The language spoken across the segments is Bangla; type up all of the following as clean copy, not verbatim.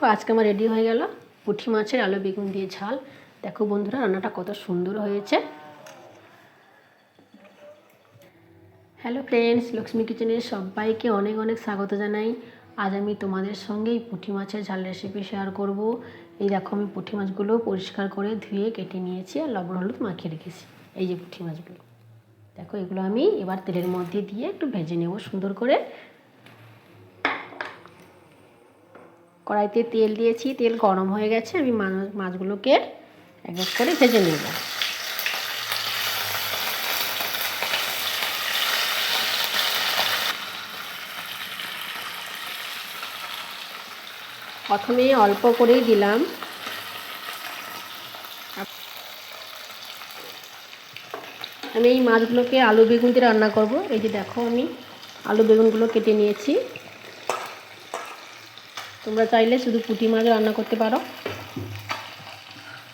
আজকে আমার রেডি হয়ে গেল পুঁটি মাছের আলু বেগুন দিয়ে ঝাল। দেখো বন্ধুরা, রান্নাটা কত সুন্দর হয়েছে। হ্যালো ফ্রেন্ডস, লক্ষ্মী কিচেনে সবাইকে অনেক অনেক স্বাগত জানাই। আজ আমি তোমাদের সঙ্গে এই পুঁটি মাছের ঝাল রেসিপি শেয়ার করব। এই দেখো, আমি পুঁটি মাছগুলো পরিষ্কার করে ধুয়ে কেটে নিয়েছি আর লবণ হলুদ মাখিয়ে রেখেছি। এই যে পুঁটি মাছগুলো দেখো, এগুলো আমি এবার তেলের মধ্যে দিয়ে একটু ভেজে নেব সুন্দর করে। কড়াইতে তেল দিয়েছি, তেল গরম হয়ে গেছে। আমি মাছগুলোকে এক এক করে ভেজে নেব। প্রথমে অল্প করেই দিলাম। আমি এই মাছগুলোকে আলু বেগুন দিয়ে রান্না করব। এই যে দেখো, আমি আলু বেগুনগুলো কেটে নিয়েছি। তোমরা চাইলে শুধু পুঁটি মাছ রান্না করতে পারো।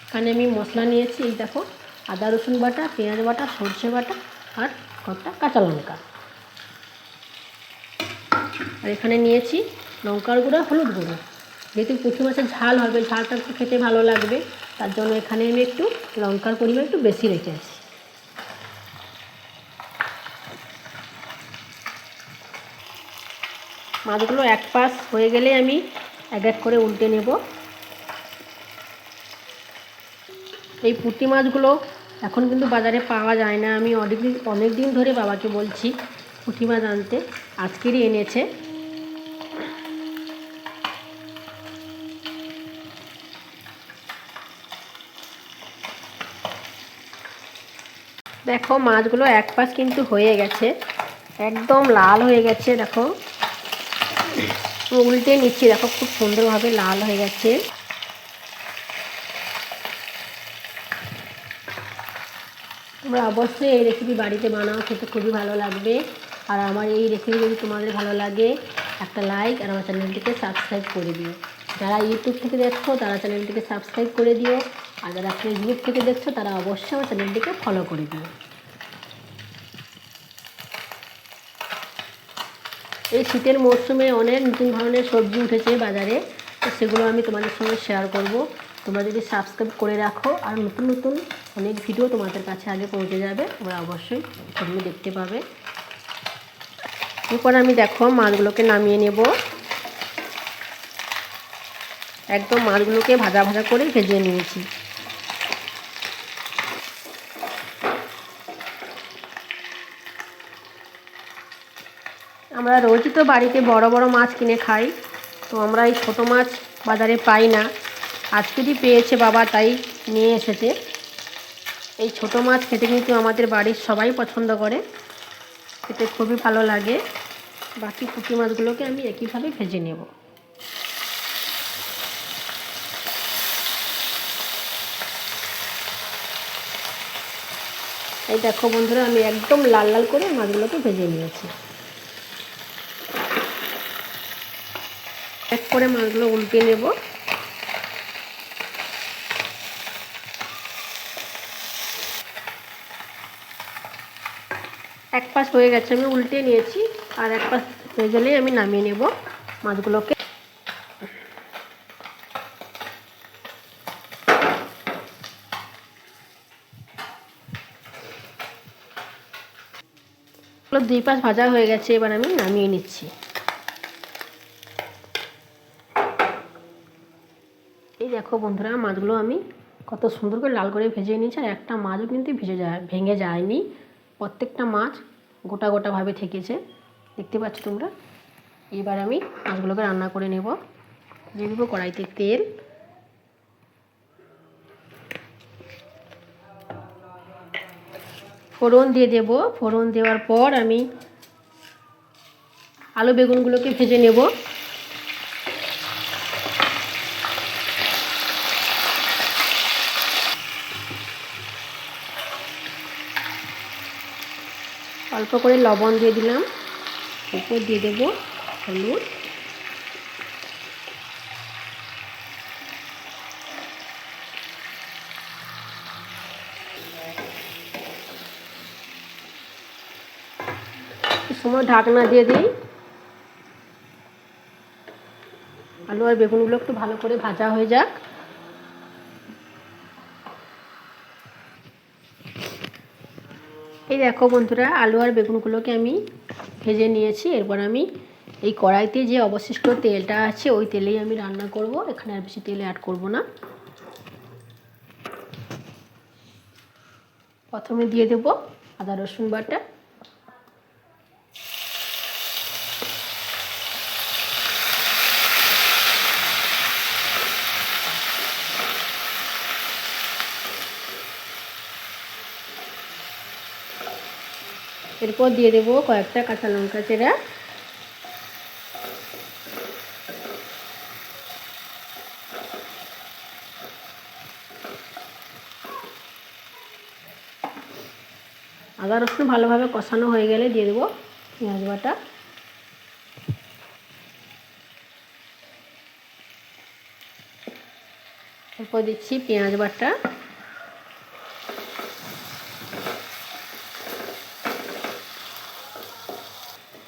এখানে আমি মশলা নিয়েছি, এই দেখো, আদা রসুন বাটা, পেঁয়াজ বাটা, সরষে বাটা আর কটা কাঁচা লঙ্কা। আর এখানে নিয়েছি লঙ্কার গুঁড়ো, হলুদ গুঁড়ো। যেহেতু পুঁটি মাছের ঝাল হবে, ঝালটা একটু খেতে ভালো লাগবে, তার জন্য এখানে আমি একটু লঙ্কার পরিমাণ একটু বেশি রেখেছি। মাছগুলো এক পাশ হয়ে গেলে আমি এক এক করে উল্টে নেব। এই পুঁটি মাছগুলো এখন কিন্তু বাজারে পাওয়া যায় না। আমি অনেক দিন ধরে বাবাকে বলছি পুঁটি মাছ আনতে, আজকেরই এনেছে। দেখো, মাছগুলো এক পাশ কিন্তু হয়ে গেছে, একদম লাল হয়ে গেছে। দেখো, উল্টে নিচ্ছি, দেখো খুব সুন্দরভাবে লাল হয়ে গেছে। তোমরা অবশ্যই এই রেসিপি বাড়িতে বানাও, খেতে খুবই ভালো লাগবে। আর আমার এই রেসিপি যদি তোমাদের ভালো লাগে, একটা লাইক আর আমার চ্যানেলটিকে সাবস্ক্রাইব করে দিও। যারা ইউটিউব থেকে দেখছো তারা চ্যানেলটিকে সাবস্ক্রাইব করে দিও, আর যারা ফেসবুক থেকে দেখছো তারা অবশ্যই আমার চ্যানেলটিকে ফলো করে দিও। এই শীতের মরশুমে অনেক নতুন ধরনের সবজি উঠেছে বাজারে, তো সেগুলো আমি তোমাদের সঙ্গে শেয়ার করব। তোমরা যদি সাবস্ক্রাইব করে রাখো, আর নতুন নতুন অনেক ভিডিও তোমাদের কাছে আগে পৌঁছে যাবে, তোমরা অবশ্যই সেগুলো দেখতে পাবে। এরপর আমি দেখো মাছগুলোকে নামিয়ে নেব। একদম মাছগুলোকে ভাজা ভাজা করে ভেজে নিয়েছি। আমরা রোজই তো বাড়িতে বড় বড় মাছ কিনে খাই, তো আমরা এই ছোটো মাছ বাজারে পাই না। আজকেরই পেয়েছে বাবা, তাই নিয়ে এসেছে। এই ছোটো মাছ খেতে কিন্তু আমাদের বাড়ির সবাই পছন্দ করে, খেতে খুবই ভালো লাগে। বাকি পুঁটি মাছগুলোকে আমি একইভাবে ভেজে নেব। এই দেখো বন্ধুরা, আমি একদম লাল লাল করে মাছগুলোকে ভেজে নিয়েছি। এক করে মাছগুলো উল্টে নেব। এক পাশ হয়ে গেছে, আমি উল্টে নিয়েছি। আর এক পাশ হয়ে গেলেই আমি নামিয়ে নেব মাছগুলোকে। দুই পাশ ভাজা হয়ে গেছে, এবার আমি নামিয়ে নিচ্ছি। এই দেখো বন্ধুরা, মাছগুলো আমি কত সুন্দর করে লাল করে ভেজে নিয়েছি, আর একটা মাছও কিন্তু ভেঙে যায়নি। প্রত্যেকটা মাছ গোটা গোটাভাবে থেকেছে, দেখতে পাচ্ছ তোমরা। এবার আমি মাছগুলোকে রান্না করে নেব। দিয়ে দেবো কড়াইতে তেল। ফোড়ন দিয়ে দেব। ফোড়ন দেওয়ার পর আমি আলু বেগুনগুলোকে ভেজে নেব। অল্প করে লবণ দিয়ে দিলাম, উপর দিয়ে দেব হলুদ, সময় ঢাকনা দিয়ে দিই। আলু আর বেগুনগুলো একটু ভালো করে ভাজা হয়ে যাক। এই দেখো বন্ধুরা, আলু আর বেগুনগুলোকে আমি ভেজে নিয়েছি। এরপর আমি এই কড়াইতে যে অবশিষ্ট তেলটা আছে ওই তেলেই আমি রান্না করব, এখানে আর বেশি তেল অ্যাড করব না। প্রথমে দিয়ে দেব আদা রসুন বাটা, এরপর দিয়ে দেব কয়েকটা কাঁচা লঙ্কা চেরা, আদা রসুন ভালোভাবে কষানো হয়ে গেলে দিয়ে দেব পেঁয়াজ বাটা, এরপর দিচ্ছি পেঁয়াজ বাটা,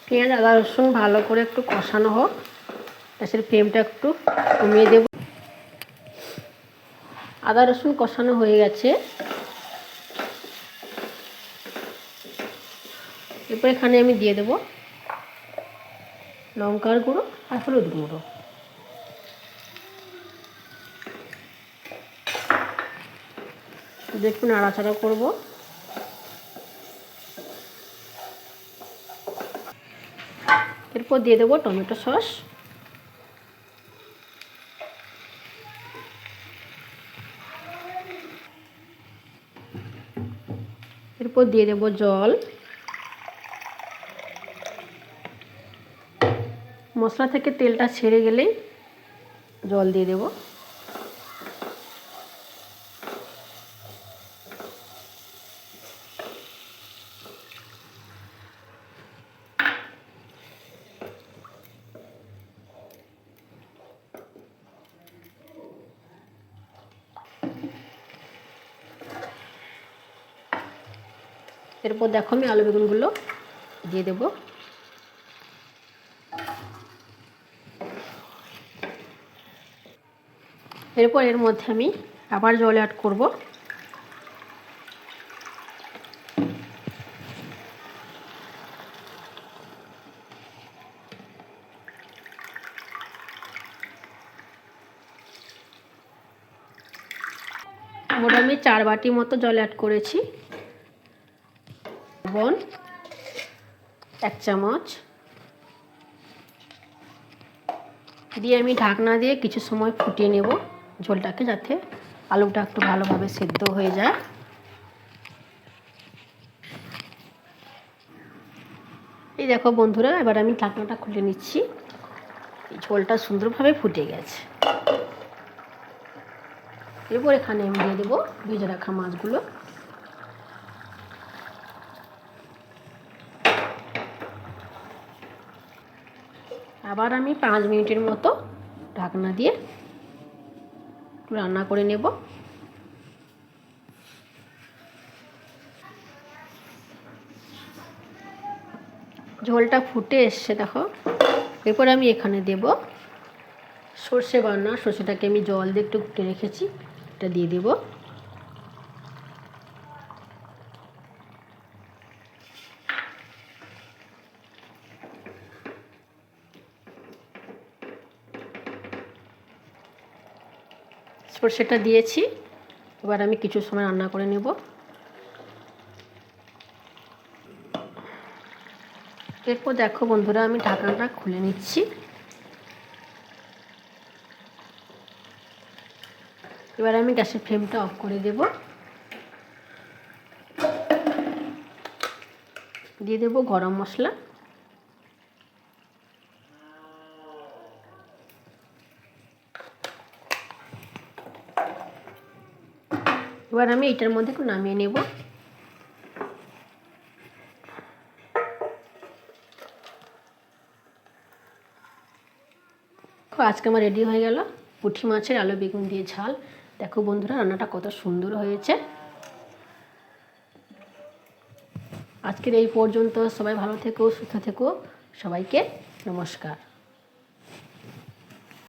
পেঁয়াজ আদা রসুন ভালো করে একটু কষানো হোক, গ্যাসের ফ্লেমটা একটু কমিয়ে দেব। আদা রসুন কষানো হয়ে গেছে। এরপর এখানে আমি দিয়ে দেব লঙ্কার গুঁড়ো আর হলুদ গুঁড়ো, একটু নাড়াচাড়া করব। এরপর দিয়ে দেব টমেটো সস, এরপর দিয়ে দেব জল। মশলা থেকে তেলটা ছেড়ে গেলেই জল দিয়ে দেব। এরপর দেখো আমি আলু বেগুনগুলো দিয়ে দেব। এরপর এর মধ্যে আমি আবার জল অ্যাড করব। মোট আমি 4 বাটি মতো জল অ্যাড করেছি। লবণ 1 চামচ দিয়ে আমি ঢাকনা দিয়ে কিছু সময় ফুটিয়ে নেব ঝোলটাকে, যাতে আলুটা একটু ভালোভাবে সেদ্ধ হয়ে যায়। এই দেখো বন্ধুরা, এবার আমি ঢাকনাটা খুলে নিচ্ছি। এই ঝোলটা সুন্দরভাবে ফুটে গেছে। এরপর এখানে আমি দিয়ে দেবো ভেজে রাখা মাছগুলো। আবার আমি 5 মিনিটের মতো ঢাকনা দিয়ে রান্না করে নেব। ঝোলটা ফুটে এসছে দেখো। এরপর আমি এখানে দেব সর্ষে বাটা, সর্ষেটাকে আমি জল দিয়ে একটু ফুটে রেখেছি, এটা দিয়ে দেব। সর্ষেটা দিয়েছি, এবার আমি কিছু সময় রান্না করে নেব। এরপর দেখো বন্ধুরা, আমি ঢাকনাটা খুলে নিচ্ছি। এবার আমি গ্যাসের ফ্লেমটা অফ করে দেব। দিয়ে দেব গরম মশলা, এবার আমি এটার মধ্যে একটু নামিয়ে নেব। আজকে আমার রেডি হয়ে গেল পুঁটি মাছের আলু বেগুন দিয়ে ঝাল। দেখো বন্ধুরা, রান্নাটা কত সুন্দর হয়েছে। আজকের এই পর্যন্ত। সবাই ভালো থেকো, সুস্থ থেকো। সবাইকে নমস্কার।